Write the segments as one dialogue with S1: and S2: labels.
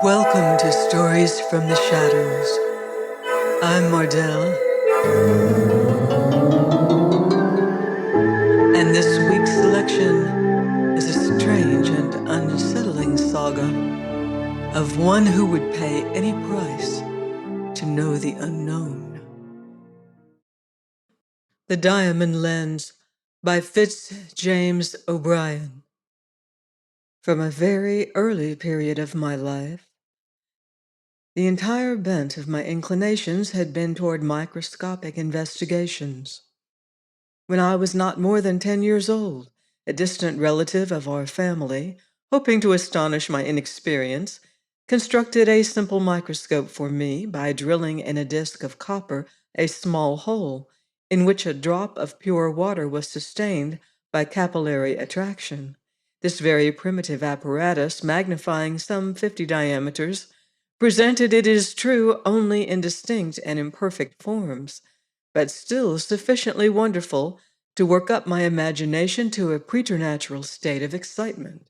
S1: Welcome to Stories from the Shadows. I'm Mardell, and this week's selection is a strange and unsettling saga of one who would pay any price to know the unknown. The Diamond Lens by Fitz James O'Brien. From a very early period of my life, the entire bent of my inclinations had been toward microscopic investigations. When I was not more than 10 years old, a distant relative of our family, hoping to astonish my inexperience, constructed a simple microscope for me by drilling in a disc of copper a small hole in which a drop of pure water was sustained by capillary attraction. This very primitive apparatus, magnifying some 50 diameters, presented, it is true, only indistinct and imperfect forms, but still sufficiently wonderful to work up my imagination to a preternatural state of excitement.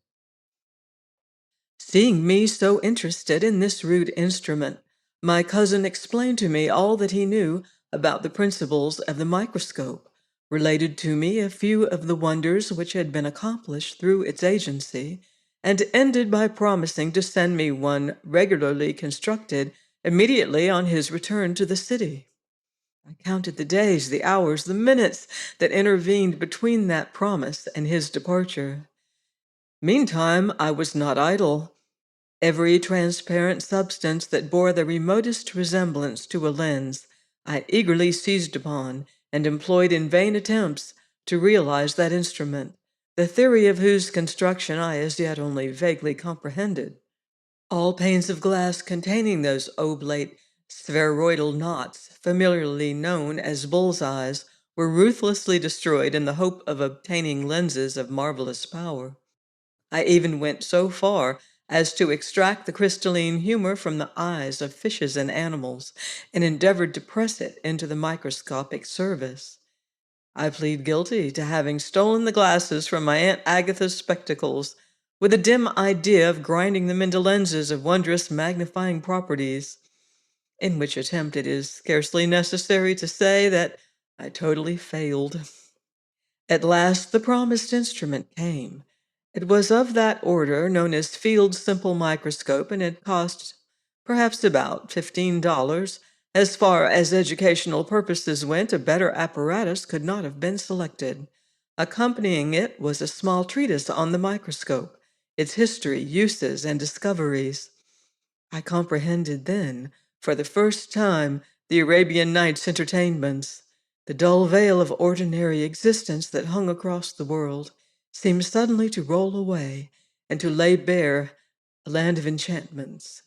S1: Seeing me so interested in this rude instrument, my cousin explained to me all that he knew about the principles of the microscope, related to me a few of the wonders which had been accomplished through its agency, and ended by promising to send me one regularly constructed immediately on his return to the city. I counted the days, the hours, the minutes that intervened between that promise and his departure. Meantime, I was not idle. Every transparent substance that bore the remotest resemblance to a lens, I eagerly seized upon and employed in vain attempts to realize that instrument, the theory of whose construction I as yet only vaguely comprehended. All panes of glass containing those oblate spheroidal knots, familiarly known as bull's-eyes, were ruthlessly destroyed in the hope of obtaining lenses of marvelous power. I even went so far as to extract the crystalline humor from the eyes of fishes and animals, and endeavored to press it into the microscopic service. I plead guilty to having stolen the glasses from my Aunt Agatha's spectacles, with a dim idea of grinding them into lenses of wondrous magnifying properties, in which attempt it is scarcely necessary to say that I totally failed. At last the promised instrument came. It was of that order known as Field's simple microscope, and it cost perhaps about $15. As far as educational purposes went, a better apparatus could not have been selected. Accompanying it was a small treatise on the microscope, its history, uses, and discoveries. I comprehended then, for the first time, the Arabian Nights entertainments. The dull veil of ordinary existence that hung across the world seemed suddenly to roll away and to lay bare a land of enchantments.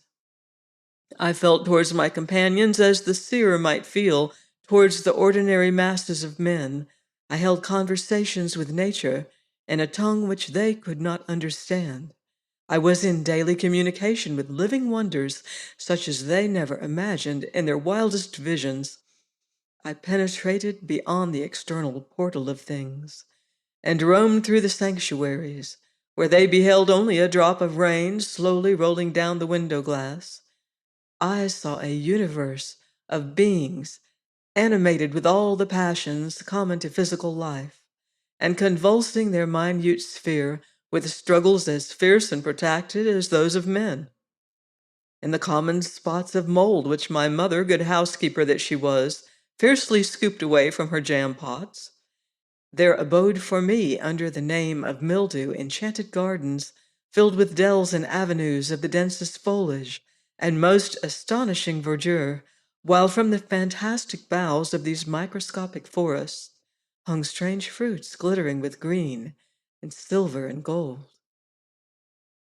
S1: I felt towards my companions as the seer might feel towards the ordinary masses of men. I held conversations with nature in a tongue which they could not understand. I was in daily communication with living wonders such as they never imagined in their wildest visions. I penetrated beyond the external portal of things, and roamed through the sanctuaries, where they beheld only a drop of rain slowly rolling down the window glass. I saw a universe of beings animated with all the passions common to physical life, and convulsing their minute sphere with struggles as fierce and protracted as those of men. In the common spots of mold which my mother, good housekeeper that she was, fiercely scooped away from her jam pots, there abode for me under the name of mildew enchanted gardens filled with dells and avenues of the densest foliage and most astonishing verdure, while from the fantastic boughs of these microscopic forests hung strange fruits glittering with green and silver and gold.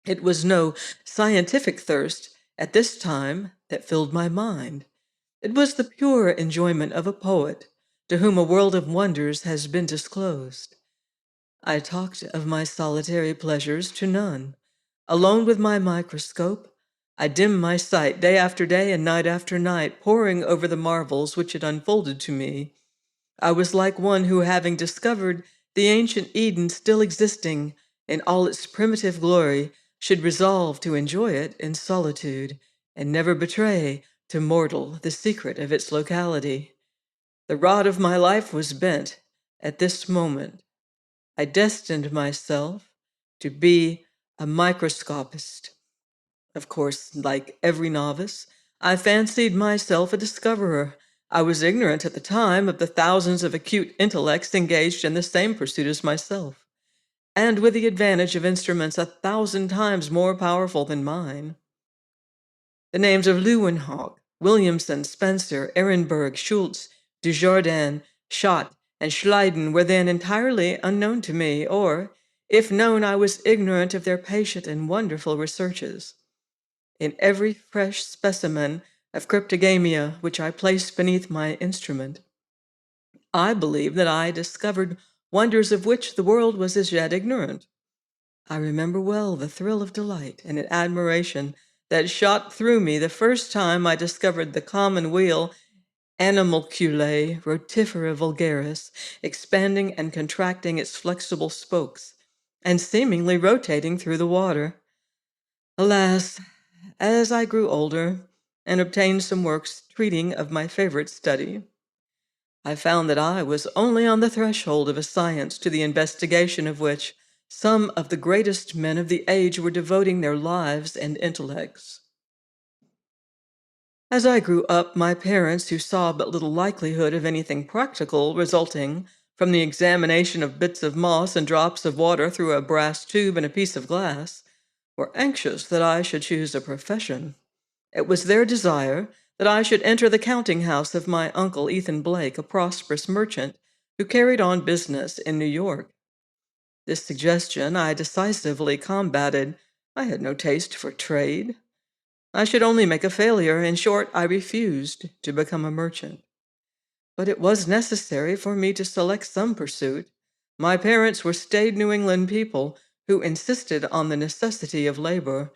S1: It was no scientific thirst at this time that filled my mind. It was the pure enjoyment of a poet to whom a world of wonders has been disclosed. I talked of my solitary pleasures to none. Alone with my microscope, I dimmed my sight day after day and night after night, poring over the marvels which it unfolded to me. I was like one who, having discovered the ancient Eden still existing in all its primitive glory, should resolve to enjoy it in solitude and never betray to mortal the secret of its locality. The rod of my life was bent at this moment. I destined myself to be a microscopist. Of course, like every novice, I fancied myself a discoverer. I was ignorant at the time of the thousands of acute intellects engaged in the same pursuit as myself, and with the advantage of instruments 1,000 times more powerful than mine. The names of Leeuwenhoek, Williamson, Spencer, Ehrenberg, Schultz, Dujardin, Schott, and Schleiden were then entirely unknown to me, or, if known, I was ignorant of their patient and wonderful researches. In every fresh specimen of cryptogamia which I placed beneath my instrument, I believe that I discovered wonders of which the world was as yet ignorant. I remember well the thrill of delight and admiration that shot through me the first time I discovered the common wheel Animalculae rotifera vulgaris, expanding and contracting its flexible spokes, and seemingly rotating through the water. Alas, as I grew older and obtained some works treating of my favorite study, I found that I was only on the threshold of a science to the investigation of which some of the greatest men of the age were devoting their lives and intellects. As I grew up, my parents, who saw but little likelihood of anything practical resulting from the examination of bits of moss and drops of water through a brass tube and a piece of glass, were anxious that I should choose a profession. It was their desire that I should enter the counting house of my uncle Ethan Blake, a prosperous merchant who carried on business in New York. This suggestion I decisively combated. I had no taste for trade. I should only make a failure. In short, I refused to become a merchant. But it was necessary for me to select some pursuit. My parents were staid New England people who insisted on the necessity of labor,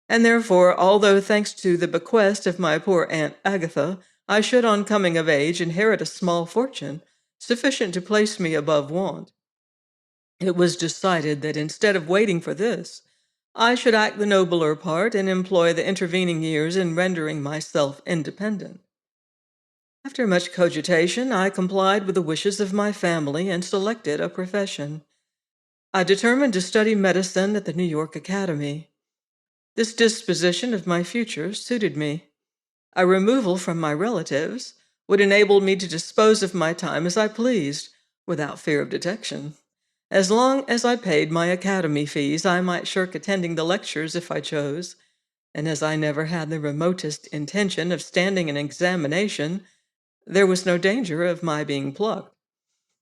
S1: and therefore, although thanks to the bequest of my poor Aunt Agatha, I should on coming of age inherit a small fortune, sufficient to place me above want, it was decided that instead of waiting for this, I should act the nobler part and employ the intervening years in rendering myself independent. After much cogitation, I complied with the wishes of my family and selected a profession. I determined to study medicine at the New York Academy. This disposition of my future suited me. A removal from my relatives would enable me to dispose of my time as I pleased, without fear of detection. As long as I paid my academy fees, I might shirk attending the lectures if I chose, and as I never had the remotest intention of standing an examination, there was no danger of my being plucked.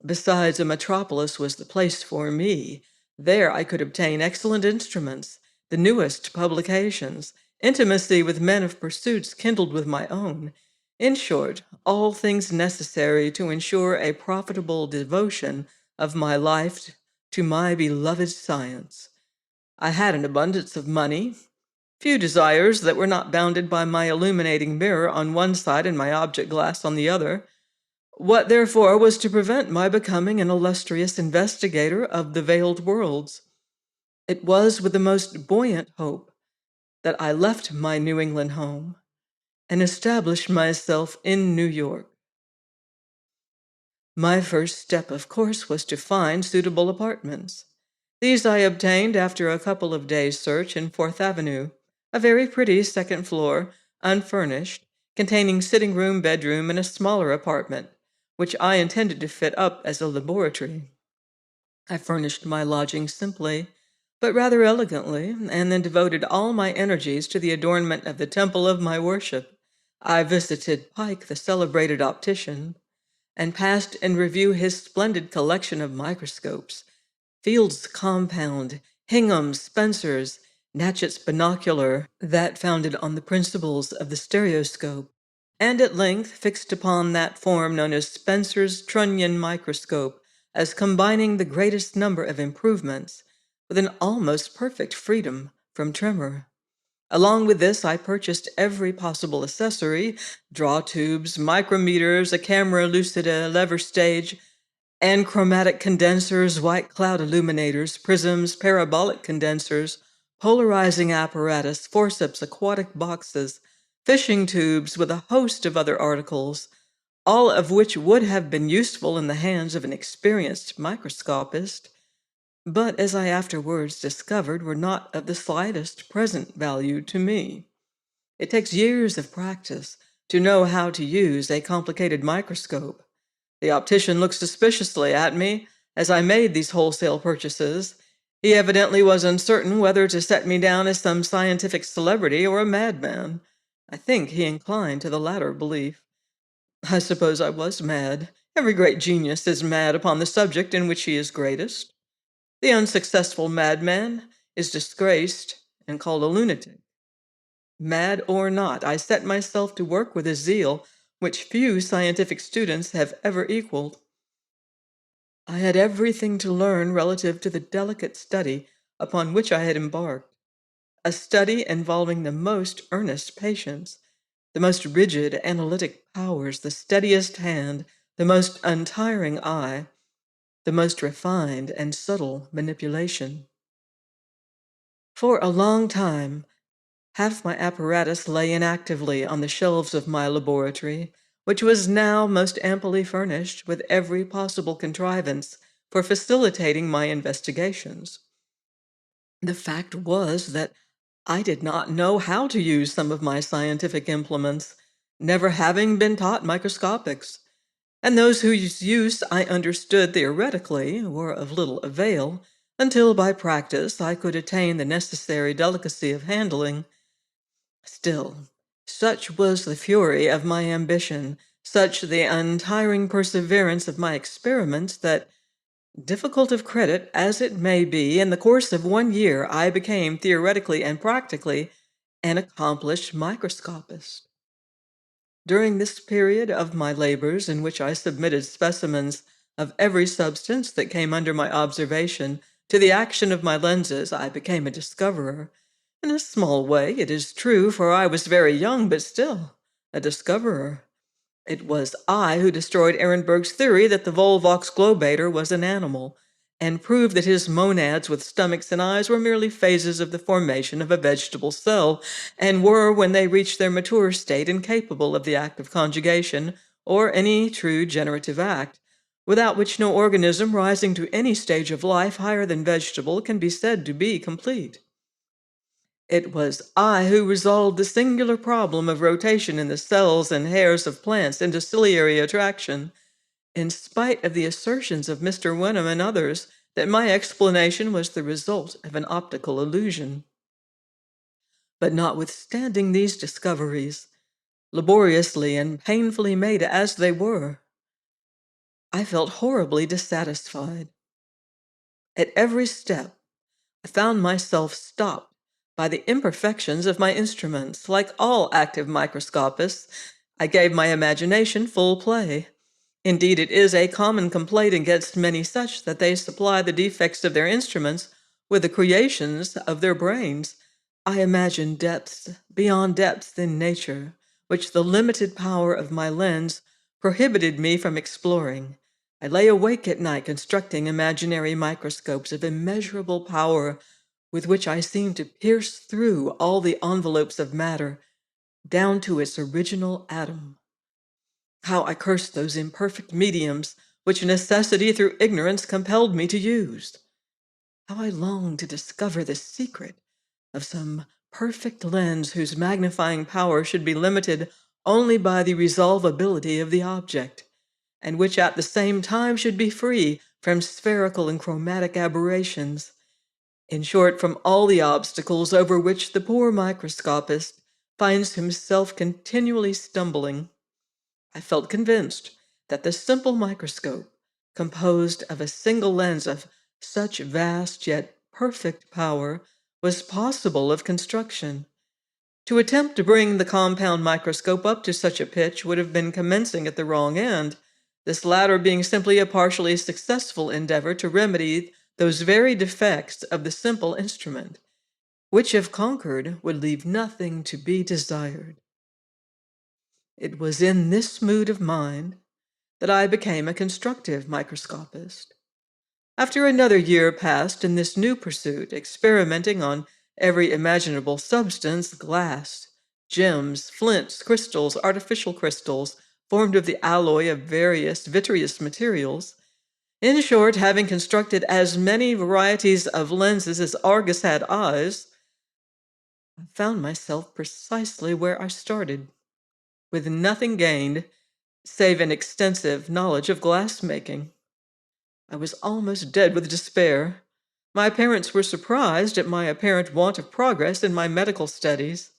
S1: Besides, a metropolis was the place for me. There I could obtain excellent instruments, the newest publications, intimacy with men of pursuits kindled with my own. In short, all things necessary to ensure a profitable devotion of my life to my beloved science. I had an abundance of money, few desires that were not bounded by my illuminating mirror on one side and my object glass on the other. What, therefore, was to prevent my becoming an illustrious investigator of the veiled worlds? It was with the most buoyant hope that I left my New England home and established myself in New York. My first step, of course, was to find suitable apartments. These I obtained after a couple of days' search in Fourth Avenue, a very pretty second floor, unfurnished, containing sitting room, bedroom, and a smaller apartment, which I intended to fit up as a laboratory. I furnished my lodging simply, but rather elegantly, and then devoted all my energies to the adornment of the temple of my worship. I visited Pike, the celebrated optician, and passed in review his splendid collection of microscopes, Field's compound, Hingham's, Spencer's, Natchett's binocular, that founded on the principles of the stereoscope, and at length fixed upon that form known as Spencer's Trunnion microscope as combining the greatest number of improvements with an almost perfect freedom from tremor. Along with this, I purchased every possible accessory, draw tubes, micrometers, a camera lucida, lever stage, and chromatic condensers, white cloud illuminators, prisms, parabolic condensers, polarizing apparatus, forceps, aquatic boxes, fishing tubes, with a host of other articles, all of which would have been useful in the hands of an experienced microscopist, but as I afterwards discovered, were not of the slightest present value to me. It takes years of practice to know how to use a complicated microscope. The optician looked suspiciously at me as I made these wholesale purchases. He evidently was uncertain whether to set me down as some scientific celebrity or a madman. I think he inclined to the latter belief. I suppose I was mad. Every great genius is mad upon the subject in which he is greatest. The unsuccessful madman is disgraced and called a lunatic. Mad or not, I set myself to work with a zeal which few scientific students have ever equaled. I had everything to learn relative to the delicate study upon which I had embarked, a study involving the most earnest patience, the most rigid analytic powers, the steadiest hand, the most untiring eye, the most refined and subtle manipulation. For a long time, half my apparatus lay inactively on the shelves of my laboratory, which was now most amply furnished with every possible contrivance for facilitating my investigations. The fact was that I did not know how to use some of my scientific implements, never having been taught microscopics, and those whose use I understood theoretically were of little avail until by practice I could attain the necessary delicacy of handling. Still, such was the fury of my ambition, such the untiring perseverance of my experiments, that, difficult of credit as it may be, in the course of 1 year I became theoretically and practically an accomplished microscopist. During this period of my labors, in which I submitted specimens of every substance that came under my observation to the action of my lenses, I became a discoverer. In a small way, it is true, for I was very young, but still a discoverer. It was I who destroyed Ehrenberg's theory that the Volvox globator was an animal, and proved that his monads with stomachs and eyes were merely phases of the formation of a vegetable cell, and were, when they reached their mature state, incapable of the act of conjugation, or any true generative act, without which no organism rising to any stage of life higher than vegetable can be said to be complete. It was I who resolved the singular problem of rotation in the cells and hairs of plants into ciliary attraction, in spite of the assertions of Mr. Wenham and others that my explanation was the result of an optical illusion. But notwithstanding these discoveries, laboriously and painfully made as they were, I felt horribly dissatisfied. At every step, I found myself stopped by the imperfections of my instruments. Like all active microscopists, I gave my imagination full play. Indeed, it is a common complaint against many such that they supply the defects of their instruments with the creations of their brains. I imagined depths beyond depths in nature, which the limited power of my lens prohibited me from exploring. I lay awake at night constructing imaginary microscopes of immeasurable power, with which I seemed to pierce through all the envelopes of matter, down to its original atom. How I cursed those imperfect mediums which necessity through ignorance compelled me to use! How I longed to discover the secret of some perfect lens whose magnifying power should be limited only by the resolvability of the object, and which at the same time should be free from spherical and chromatic aberrations. In short, from all the obstacles over which the poor microscopist finds himself continually stumbling. I felt convinced that the simple microscope, composed of a single lens of such vast yet perfect power, was possible of construction. To attempt to bring the compound microscope up to such a pitch would have been commencing at the wrong end, this latter being simply a partially successful endeavor to remedy those very defects of the simple instrument, which, if conquered, would leave nothing to be desired. It was in this mood of mind that I became a constructive microscopist. After another year passed in this new pursuit, experimenting on every imaginable substance glass, gems, flints, crystals, artificial crystals, formed of the alloy of various vitreous materials. In short, having constructed as many varieties of lenses as Argus had eyes, I found myself precisely where I started, with nothing gained save an extensive knowledge of glass making. I was almost dead with despair. My parents were surprised at my apparent want of progress in my medical studies.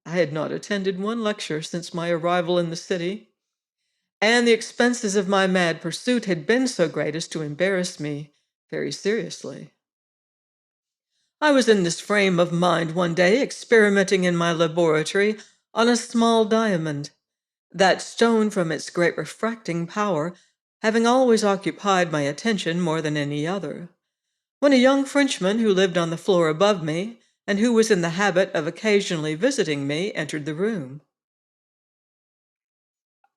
S1: I had not attended one lecture since my arrival in the city, and the expenses of my mad pursuit had been so great as to embarrass me very seriously. I was in this frame of mind one day, experimenting in my laboratory on a small diamond. That stone, from its great refracting power, having always occupied my attention more than any other, when a young Frenchman who lived on the floor above me, and who was in the habit of occasionally visiting me, entered the room.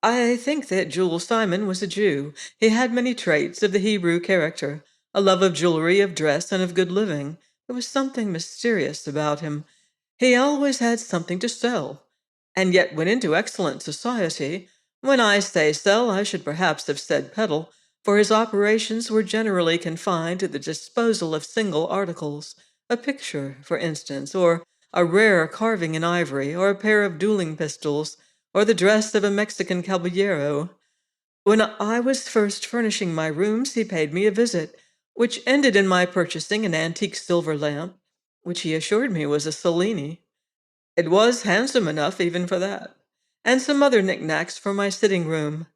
S1: I think that Jules Simon was a Jew. He had many traits of the Hebrew character, a love of jewelry, of dress, and of good living. There was something mysterious about him. He always had something to sell, and yet went into excellent society. When I say sell, I should perhaps have said peddle, for his operations were generally confined to the disposal of single articles, a picture, for instance, or a rare carving in ivory, or a pair of dueling pistols, or the dress of a Mexican caballero. When I was first furnishing my rooms, he paid me a visit, which ended in my purchasing an antique silver lamp, which he assured me was a Cellini. It was handsome enough even for that, and some other knickknacks for my sitting room.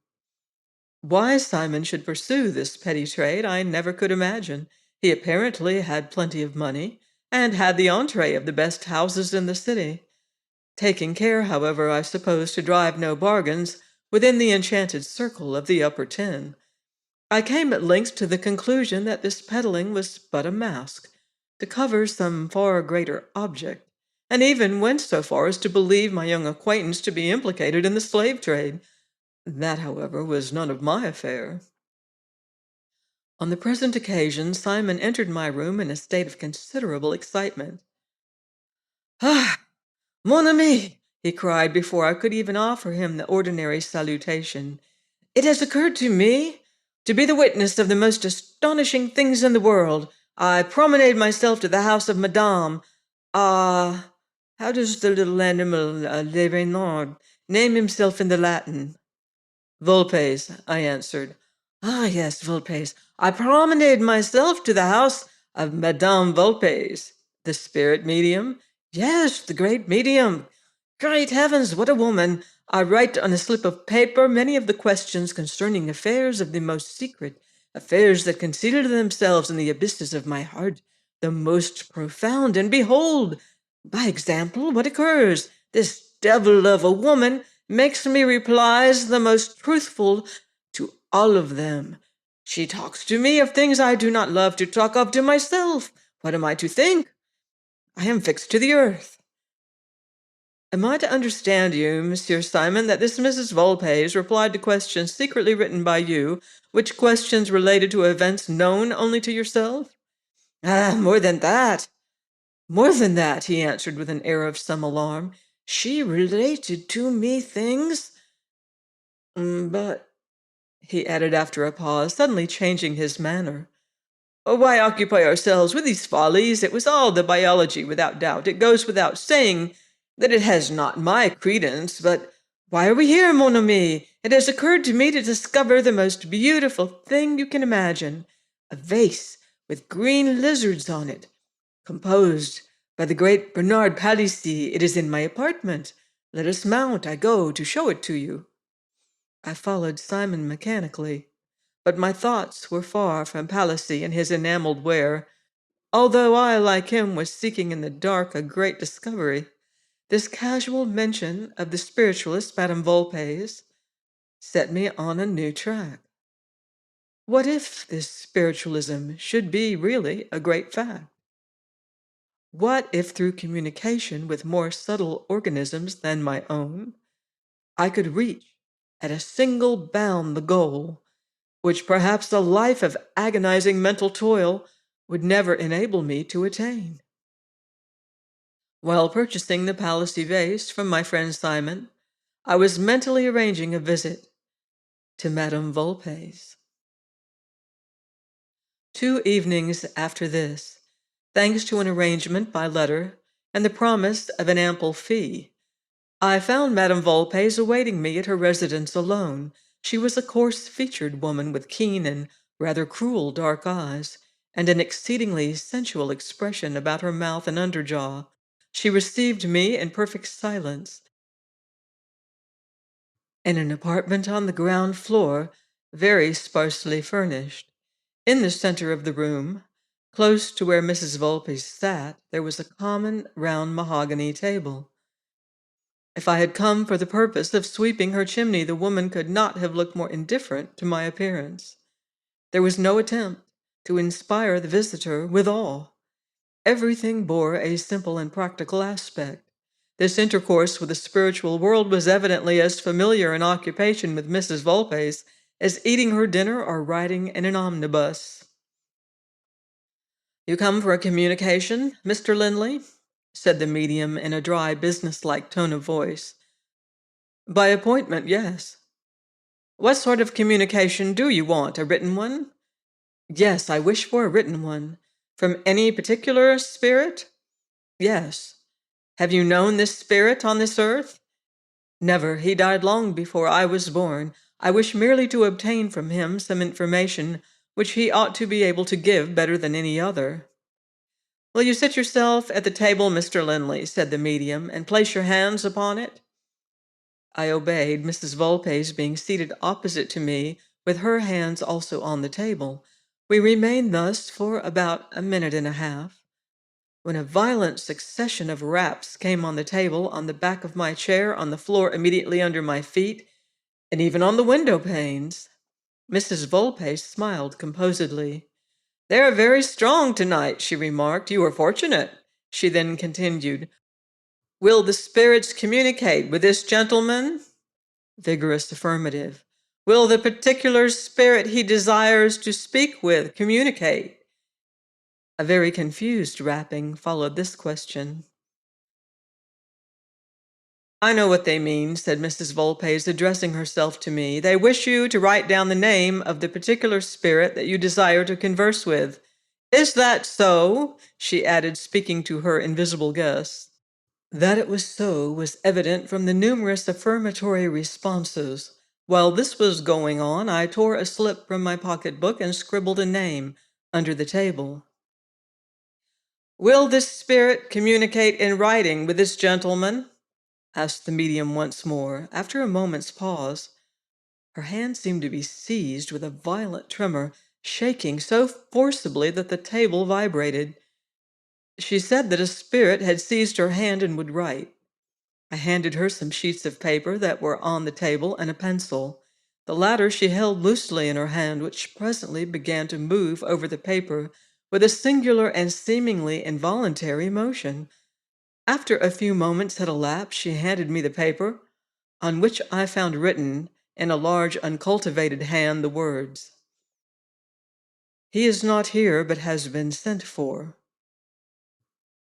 S1: Why Simon should pursue this petty trade, I never could imagine. He apparently had plenty of money, and had the entree of the best houses in the city. Taking care, however, I suppose, to drive no bargains within the enchanted circle of the upper ten, I came at length to the conclusion that this peddling was but a mask to cover some far greater object, and even went so far as to believe my young acquaintance to be implicated in the slave trade. That, however, was none of my affair. On the present occasion, Simon entered my room in a state of considerable excitement. "Ah, mon ami!" he cried before I could even offer him the ordinary salutation. "It has occurred to me to be the witness of the most astonishing things in the world. I promenade myself to the house of Madame, how does the little animal, Le Renard, name himself in the Latin?" "Volpes," I answered. "Ah, yes, Volpes. I promenade myself to the house of Madame Volpes." "The spirit medium?" "Yes, the great medium. Great heavens, what a woman! I write on a slip of paper many of the questions concerning affairs of the most secret, affairs that conceal themselves in the abysses of my heart, the most profound, and behold, by example, what occurs? This devil of a woman makes me replies the most truthful to all of them. She talks to me of things I do not love to talk of to myself. What am I to think? I am fixed to the earth. Am I to understand you, Monsieur Simon, that this Mrs. Volpes replied to questions secretly written by you, which questions related to events known only to yourself?" "Ah, more than that! More than that," he answered with an air of some alarm. "She related to me things. But," he added after a pause, suddenly changing his manner, "why occupy ourselves with these follies? It was all the biology, without doubt. It goes without saying that it has not my credence, but why are we here, mon ami? It has occurred to me to discover the most beautiful thing you can imagine, a vase with green lizards on it, composed by the great Bernard Palissy. It is in my apartment. Let us mount. I go to show it to you." I followed Simon mechanically, but my thoughts were far from Palissy and his enameled ware, although I, like him, was seeking in the dark a great discovery. This casual mention of the spiritualist Madame Volpes set me on a new track. What if this spiritualism should be really a great fact? What if, through communication with more subtle organisms than my own, I could reach at a single bound the goal, which perhaps a life of agonizing mental toil would never enable me to attain? While purchasing the Palissy vase from my friend Simon, I was mentally arranging a visit to Madame Volpe's. 2 evenings after this, thanks to an arrangement by letter and the promise of an ample fee, I found Madame Volpe's awaiting me at her residence alone. She was a coarse-featured woman with keen and rather cruel dark eyes, and an exceedingly sensual expression about her mouth and underjaw. She received me in perfect silence, in an apartment on the ground floor, very sparsely furnished. In the center of the room, close to where Mrs. Volpe sat, there was a common round mahogany table. If I had come for the purpose of sweeping her chimney, the woman could not have looked more indifferent to my appearance. There was no attempt to inspire the visitor with awe. Everything bore a simple and practical aspect. This intercourse with the spiritual world was evidently as familiar an occupation with Mrs. Volpe's as eating her dinner or riding in an omnibus. "You come for a communication, Mr. Linley?" said the medium in a dry, businesslike tone of voice. "By appointment, yes." "What sort of communication do you want? A written one?" "Yes, I wish for a written one." "From any particular spirit?" "Yes." "Have you known this spirit on this earth?" "Never. He died long before I was born. I wish merely to obtain from him some information which he ought to be able to give better than any other." "Will you sit yourself at the table, Mr. Linley," said the medium, "and place your hands upon it?" I obeyed, Mrs. Volpe's being seated opposite to me, with her hands also on the table. We remained thus for about a minute and a half, when a violent succession of raps came on the table, on the back of my chair, on the floor immediately under my feet, and even on the window panes. Mrs. Volpe smiled composedly. "They are very strong tonight," she remarked. "You are fortunate." She then continued, "Will the spirits communicate with this gentleman?" Vigorous affirmative. "Will the particular spirit he desires to speak with communicate?" A very confused rapping followed this question. "I know what they mean," said Mrs. Volpe, addressing herself to me. "They wish you to write down the name of the particular spirit that you desire to converse with. Is that so?" she added, speaking to her invisible guest. That it was so was evident from the numerous affirmatory responses. While this was going on, I tore a slip from my pocketbook and scribbled a name under the table. "Will this spirit communicate in writing with this gentleman?" asked the medium once more. After a moment's pause, her hand seemed to be seized with a violent tremor, shaking so forcibly that the table vibrated. She said that a spirit had seized her hand and would write. I handed her some sheets of paper that were on the table and a pencil. The latter she held loosely in her hand, which presently began to move over the paper with a singular and seemingly involuntary motion. After a few moments had elapsed, she handed me the paper, on which I found written in a large, uncultivated hand the words, "He is not here, but has been sent for."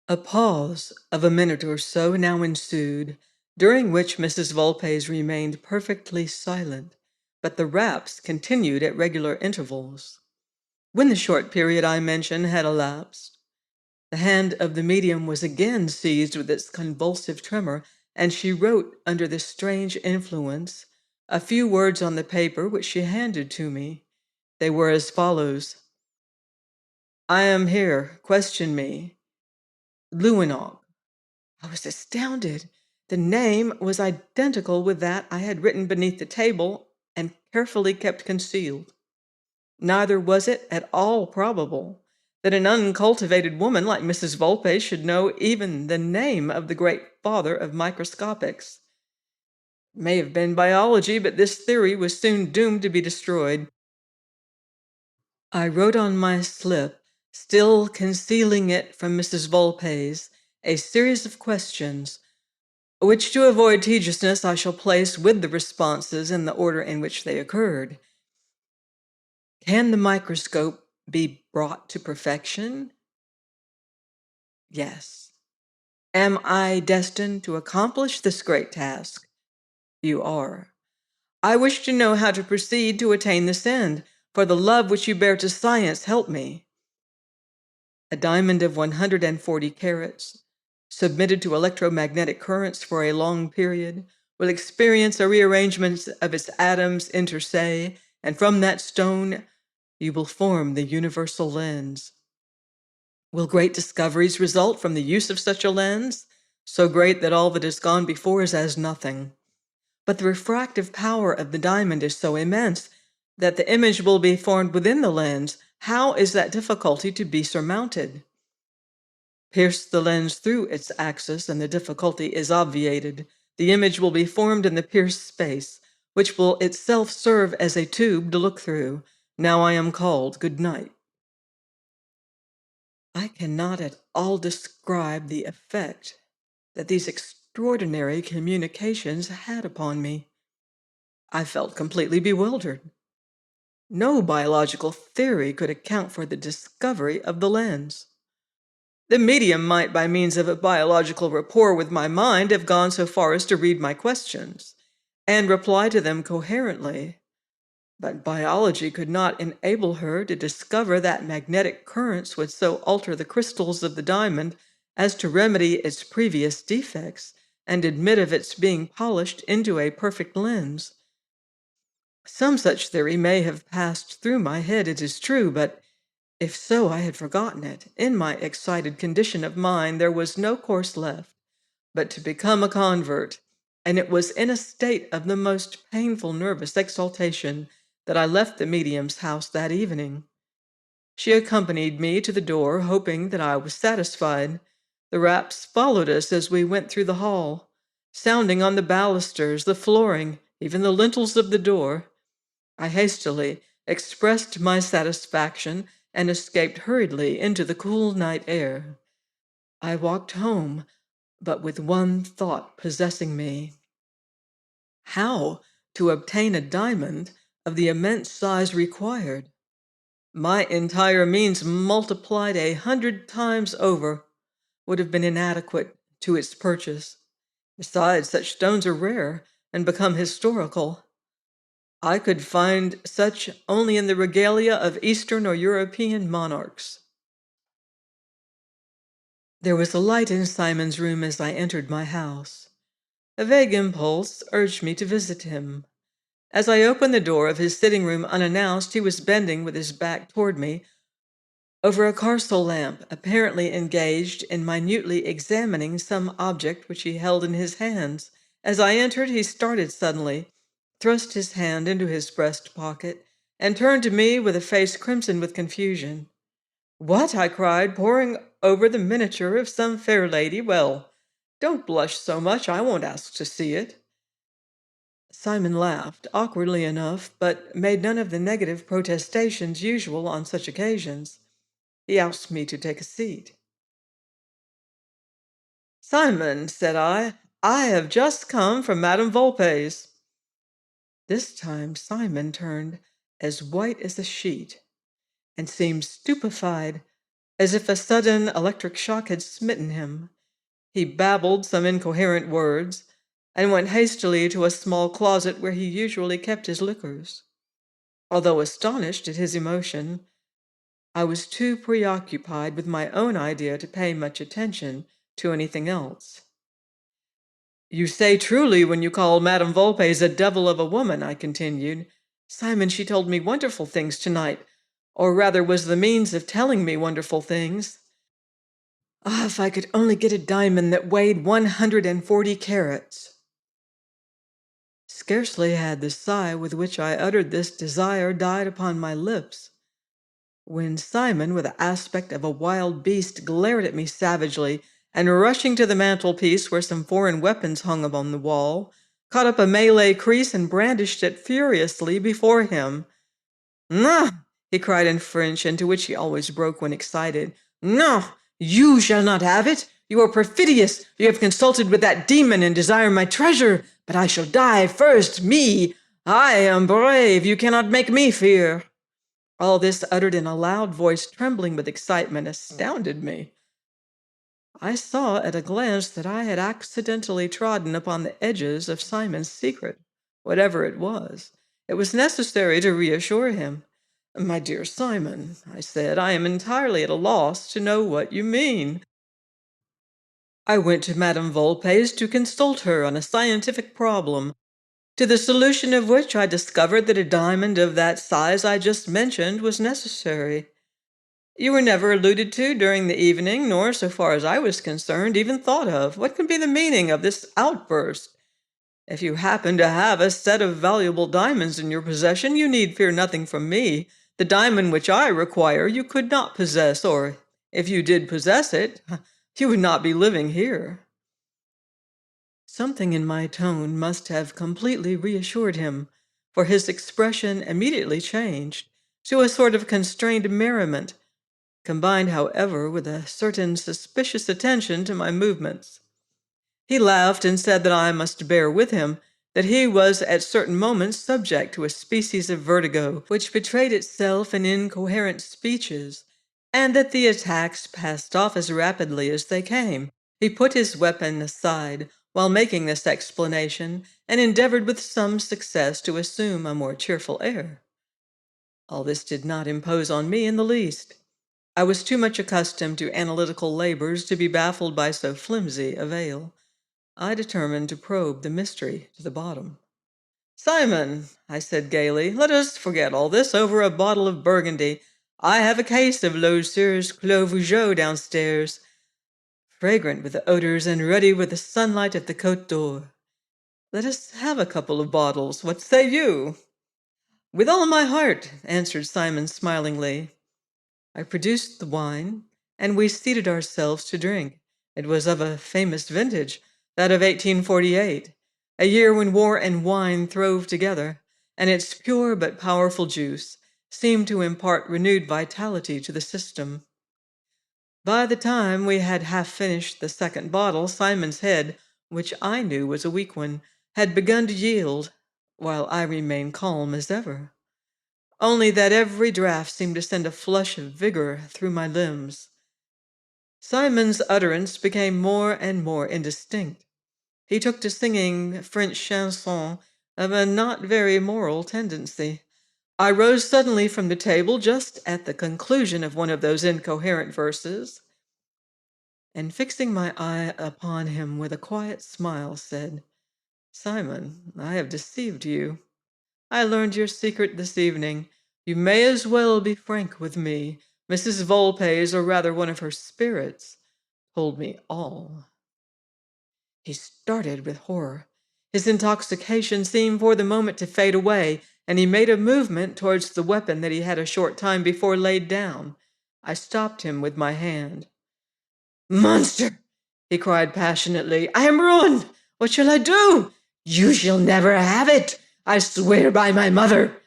S1: A pause of a minute or so now ensued, during which Mrs. Volpe's remained perfectly silent, but the raps continued at regular intervals. When the short period I mention had elapsed, the hand of the medium was again seized with its convulsive tremor, and she wrote under this strange influence a few words on the paper which she handed to me. They were as follows: "I am here. Question me. Lewinock." I was astounded. The name was identical with that I had written beneath the table and carefully kept concealed. Neither was it at all probable that an uncultivated woman like Mrs. Volpe should know even the name of the great father of microscopics. It may have been biology, but this theory was soon doomed to be destroyed. I wrote on my slip, still concealing it from Mrs. Volpe's, a series of questions, which, to avoid tediousness, I shall place with the responses in the order in which they occurred. Can the microscope be brought to perfection? Yes. Am I destined to accomplish this great task? You are. I wish to know how to proceed to attain this end. For the love which you bear to science, help me. A diamond of 140 carats, submitted to electromagnetic currents for a long period, will experience a rearrangement of its atoms inter se, and from that stone you will form the universal lens. Will great discoveries result from the use of such a lens? So great that all that has gone before is as nothing. But the refractive power of the diamond is so immense that the image will be formed within the lens. How is that difficulty to be surmounted? Pierce the lens through its axis, and the difficulty is obviated. The image will be formed in the pierced space, which will itself serve as a tube to look through. Now I am called. Good night. I cannot at all describe the effect that these extraordinary communications had upon me. I felt completely bewildered. No biological theory could account for the discovery of the lens. The medium might, by means of a biological rapport with my mind, have gone so far as to read my questions and reply to them coherently. But biology could not enable her to discover that magnetic currents would so alter the crystals of the diamond as to remedy its previous defects and admit of its being polished into a perfect lens. Some such theory may have passed through my head, it is true, but if so, I had forgotten it. In my excited condition of mind, there was no course left but to become a convert, and it was in a state of the most painful nervous exaltation that I left the medium's house that evening. She accompanied me to the door, hoping that I was satisfied. The raps followed us as we went through the hall, sounding on the balusters, the flooring, even the lintels of the door. I hastily expressed my satisfaction and escaped hurriedly into the cool night air. I walked home, but with one thought possessing me: how to obtain a diamond of the immense size required. My entire means multiplied 100 times over would have been inadequate to its purchase. Besides, such stones are rare and become historical. I could find such only in the regalia of Eastern or European monarchs. There was a light in Simon's room as I entered my house. A vague impulse urged me to visit him. As I opened the door of his sitting room unannounced, he was bending with his back toward me over a Carcel lamp, apparently engaged in minutely examining some object which he held in his hands. As I entered, he started suddenly, thrust his hand into his breast pocket, and turned to me with a face crimson with confusion. "What?" I cried, poring over the miniature of some fair lady. "Well, don't blush so much. I won't ask to see it." Simon laughed, awkwardly enough, but made none of the negative protestations usual on such occasions. He asked me to take a seat. "Simon," said I have just come from Madame Volpe's." This time Simon turned as white as a sheet and seemed stupefied, as if a sudden electric shock had smitten him. He babbled some incoherent words and went hastily to a small closet where he usually kept his liquors. Although astonished at his emotion, I was too preoccupied with my own idea to pay much attention to anything else. "You say truly when you call Madame Volpe's a devil of a woman," I continued. "Simon, she told me wonderful things tonight, or rather was the means of telling me wonderful things. Ah, if I could only get a diamond that weighed 140 carats. Scarcely had the sigh with which I uttered this desire died upon my lips, when Simon, with the aspect of a wild beast, glared at me savagely, and rushing to the mantelpiece where some foreign weapons hung upon the wall, caught up a Malay creese and brandished it furiously before him. "No," he cried in French, into which he always broke when excited. "No, you shall not have it. You are perfidious. You have consulted with that demon and desire my treasure, but I shall die first. Me, I am brave. You cannot make me fear." All this, uttered in a loud voice trembling with excitement, astounded me. I saw at a glance that I had accidentally trodden upon the edges of Simon's secret, whatever it was. It was necessary to reassure him. "My dear Simon," I said, "I am entirely at a loss to know what you mean." I went to Madame Volpe's to consult her on a scientific problem, to the solution of which I discovered that a diamond of that size I just mentioned was necessary. You were never alluded to during the evening, nor, so far as I was concerned, even thought of. What can be the meaning of this outburst? If you happen to have a set of valuable diamonds in your possession, you need fear nothing from me. The diamond which I require you could not possess, or if you did possess it, you would not be living here." Something in my tone must have completely reassured him, for his expression immediately changed to a sort of constrained merriment, combined, however, with a certain suspicious attention to my movements. He laughed and said that I must bear with him, that he was at certain moments subject to a species of vertigo, which betrayed itself in incoherent speeches, and that the attacks passed off as rapidly as they came. He put his weapon aside while making this explanation, and endeavored with some success to assume a more cheerful air. All this did not impose on me in the least. I was too much accustomed to analytical labors to be baffled by so flimsy a veil. I determined to probe the mystery to the bottom. "Simon," I said gaily, "let us forget all this over a bottle of Burgundy. I have a case of Lauseur's Clos Vougeot downstairs, fragrant with the odors and ruddy with the sunlight of the Côte d'Or. Let us have a couple of bottles. What say you?" "With all my heart," answered Simon smilingly. I produced the wine, and we seated ourselves to drink. It was of a famous vintage, that of 1848, a year when war and wine throve together, and its pure but powerful juice seemed to impart renewed vitality to the system. By the time we had half finished the second bottle, Simon's head, which I knew was a weak one, had begun to yield, while I remained calm as ever, only that every draught seemed to send a flush of vigor through my limbs. Simon's utterance became more and more indistinct. He took to singing French chansons of a not very moral tendency. I rose suddenly from the table just at the conclusion of one of those incoherent verses, and fixing my eye upon him with a quiet smile, said, "Simon, I have deceived you. I learned your secret this evening. You may as well be frank with me. Mrs. Volpe's, or rather one of her spirits, told me all." He started with horror. His intoxication seemed for the moment to fade away, and he made a movement towards the weapon that he had a short time before laid down. I stopped him with my hand. "Monster!" he cried passionately. "I am ruined! What shall I do? You shall never have it! I swear by my mother!"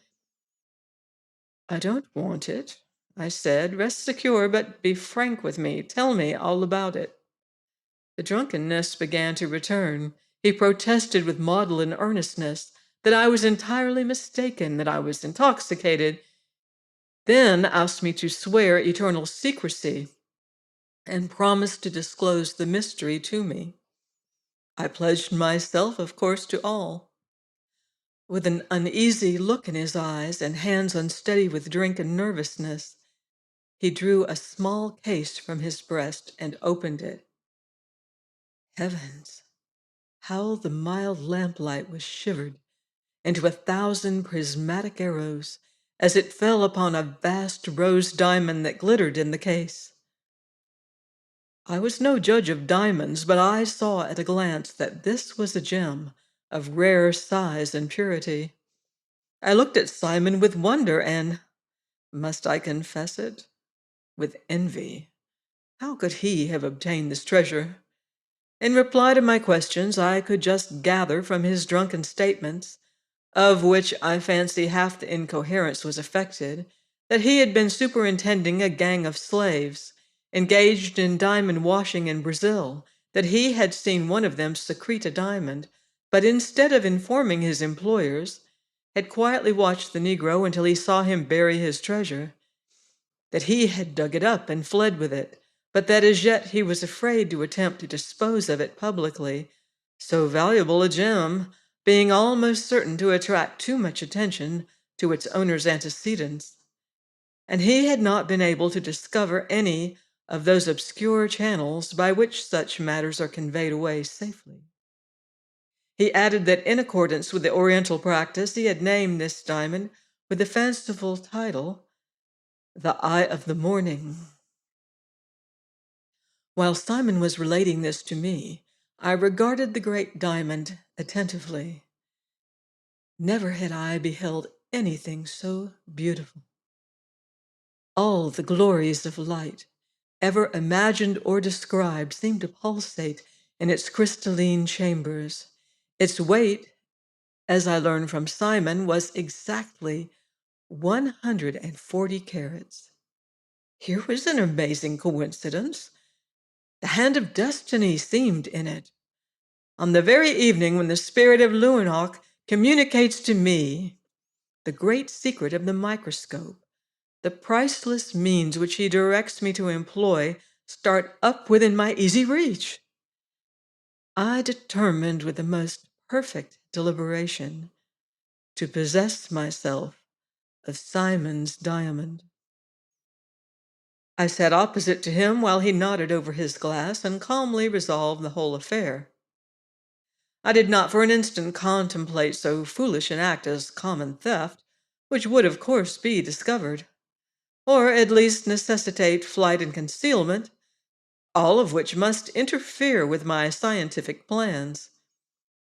S1: "I don't want it," I said. "Rest secure, but be frank with me. Tell me all about it." The drunkenness began to return. He protested with maudlin earnestness that I was entirely mistaken, that I was intoxicated, then asked me to swear eternal secrecy and promised to disclose the mystery to me. I pledged myself, of course, to all. With an uneasy look in his eyes and hands unsteady with drink and nervousness, he drew a small case from his breast and opened it. Heavens! How the mild lamplight was shivered into 1,000 prismatic arrows as it fell upon a vast rose diamond that glittered in the case. I was no judge of diamonds, but I saw at a glance that this was a gem of rare size and purity. I looked at Simon with wonder and, must I confess it, with envy. How could he have obtained this treasure? In reply to my questions, I could just gather from his drunken statements, of which I fancy half the incoherence was affected, that he had been superintending a gang of slaves, engaged in diamond washing in Brazil, that he had seen one of them secrete a diamond, but instead of informing his employers, had quietly watched the Negro until he saw him bury his treasure, that he had dug it up and fled with it, but that as yet he was afraid to attempt to dispose of it publicly, so valuable a gem being almost certain to attract too much attention to its owner's antecedents, and he had not been able to discover any of those obscure channels by which such matters are conveyed away safely. He added that in accordance with the Oriental practice, he had named this diamond with the fanciful title, the Eye of the Morning. While Simon was relating this to me, I regarded the great diamond attentively. Never had I beheld anything so beautiful. All the glories of light, ever imagined or described, seemed to pulsate in its crystalline chambers. Its weight, as I learned from Simon, was exactly 140 carats. Here was an amazing coincidence. The hand of destiny seemed in it. On the very evening when the spirit of Leeuwenhoek communicates to me the great secret of the microscope, the priceless means which he directs me to employ start up within my easy reach. I determined with the most perfect deliberation to possess myself of Simon's diamond. I sat opposite to him while he nodded over his glass and calmly resolved the whole affair. I did not for an instant contemplate so foolish an act as common theft, which would of course be discovered, or at least necessitate flight and concealment, all of which must interfere with my scientific plans.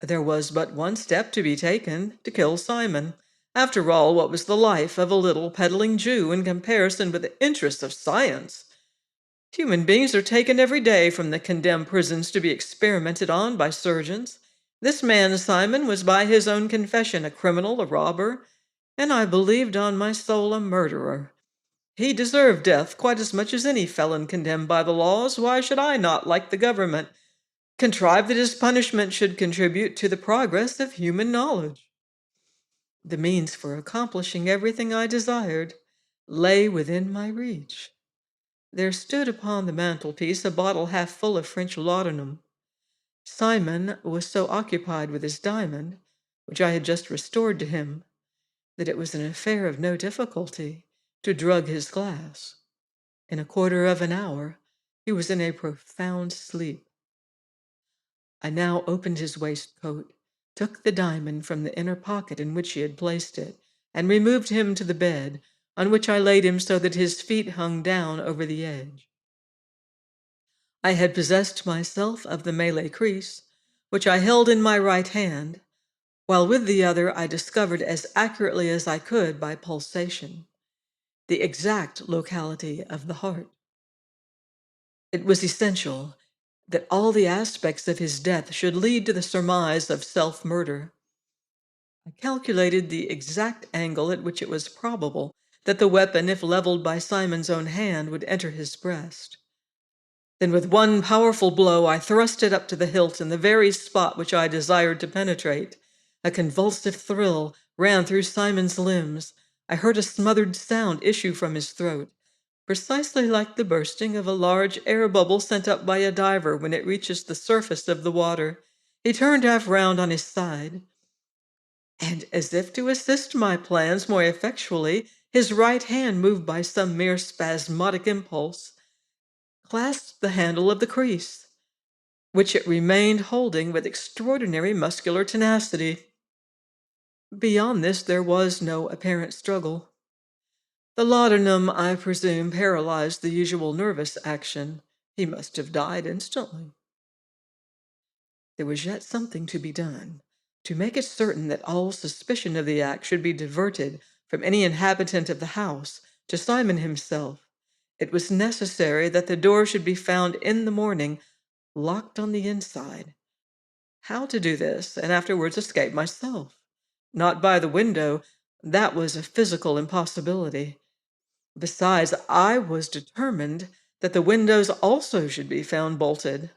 S1: There was but one step to be taken: to kill Simon. After all, what was the life of a little peddling Jew in comparison with the interests of science? Human beings are taken every day from the condemned prisons to be experimented on by surgeons. This man, Simon, was by his own confession a criminal, a robber, and I believed on my soul a murderer. He deserved death quite as much as any felon condemned by the laws. Why should I not, like the government, contrive that his punishment should contribute to the progress of human knowledge? The means for accomplishing everything I desired lay within my reach. There stood upon the mantelpiece a bottle half full of French laudanum. Simon was so occupied with his diamond, which I had just restored to him, that it was an affair of no difficulty to drug his glass. In a quarter of an hour, he was in a profound sleep. I now opened his waistcoat, took the diamond from the inner pocket in which he had placed it, and removed him to the bed, on which I laid him so that his feet hung down over the edge. I had possessed myself of the Malay crease, which I held in my right hand, while with the other I discovered as accurately as I could by pulsation the exact locality of the heart. It was essential that all the aspects of his death should lead to the surmise of self-murder. I calculated the exact angle at which it was probable that the weapon, if leveled by Simon's own hand, would enter his breast. Then with one powerful blow, I thrust it up to the hilt in the very spot which I desired to penetrate. A convulsive thrill ran through Simon's limbs. I heard a smothered sound issue from his throat, precisely like the bursting of a large air bubble sent up by a diver when it reaches the surface of the water. He turned half round on his side, and as if to assist my plans more effectually, his right hand, moved by some mere spasmodic impulse, clasped the handle of the crease, which it remained holding with extraordinary muscular tenacity. Beyond this there was no apparent struggle. The laudanum, I presume, paralyzed the usual nervous action. He must have died instantly. There was yet something to be done. To make it certain that all suspicion of the act should be diverted from any inhabitant of the house to Simon himself, it was necessary that the door should be found in the morning locked on the inside. How to do this, and afterwards escape myself? Not by the window. That was a physical impossibility. Besides, I was determined that the windows also should be found bolted.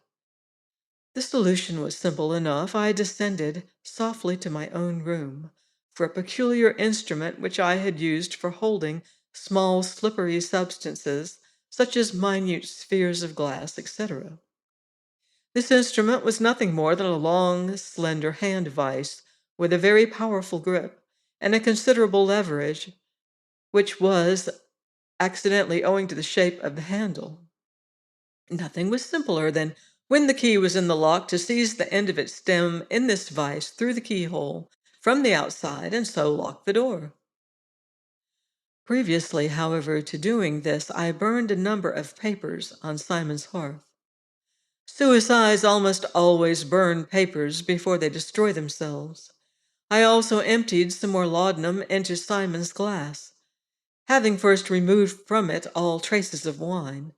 S1: The solution was simple enough. I descended softly to my own room for a peculiar instrument which I had used for holding small slippery substances, such as minute spheres of glass, etc. This instrument was nothing more than a long, slender hand vise with a very powerful grip and a considerable leverage, which was accidentally owing to the shape of the handle. Nothing was simpler than, when the key was in the lock, to seize the end of its stem in this vise through the keyhole from the outside and so lock the door. Previously, however, to doing this, I burned a number of papers on Simon's hearth. Suicides almost always burn papers before they destroy themselves. I also emptied some more laudanum into Simon's glass, having first removed from it all traces of wine,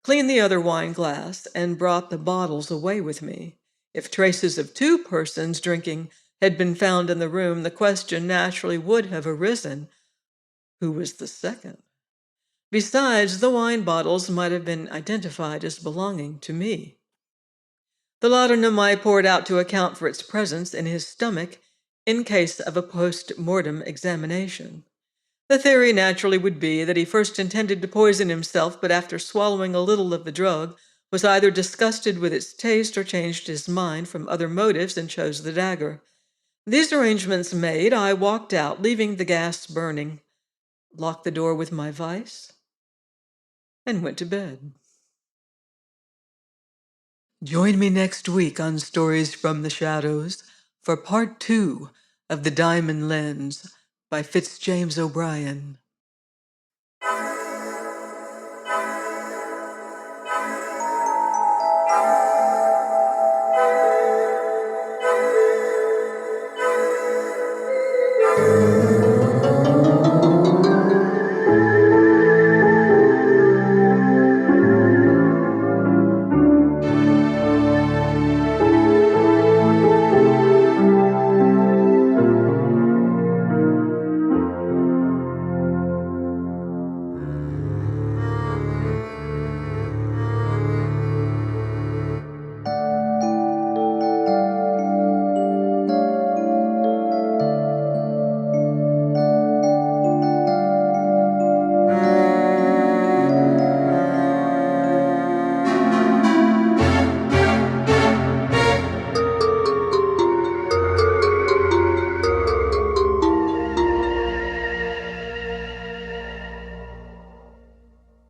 S1: cleaned the other wine glass, and brought the bottles away with me. If traces of two persons drinking had been found in the room, the question naturally would have arisen, who was the second? Besides, the wine bottles might have been identified as belonging to me. The laudanum I poured out to account for its presence in his stomach in case of a post-mortem examination. The theory naturally would be that he first intended to poison himself, but after swallowing a little of the drug, was either disgusted with its taste or changed his mind from other motives and chose the dagger. These arrangements made, I walked out, leaving the gas burning, locked the door with my vice, and went to bed. Join me next week on Stories from the Shadows for part 2 of The Diamond Lens by Fitz James O'Brien.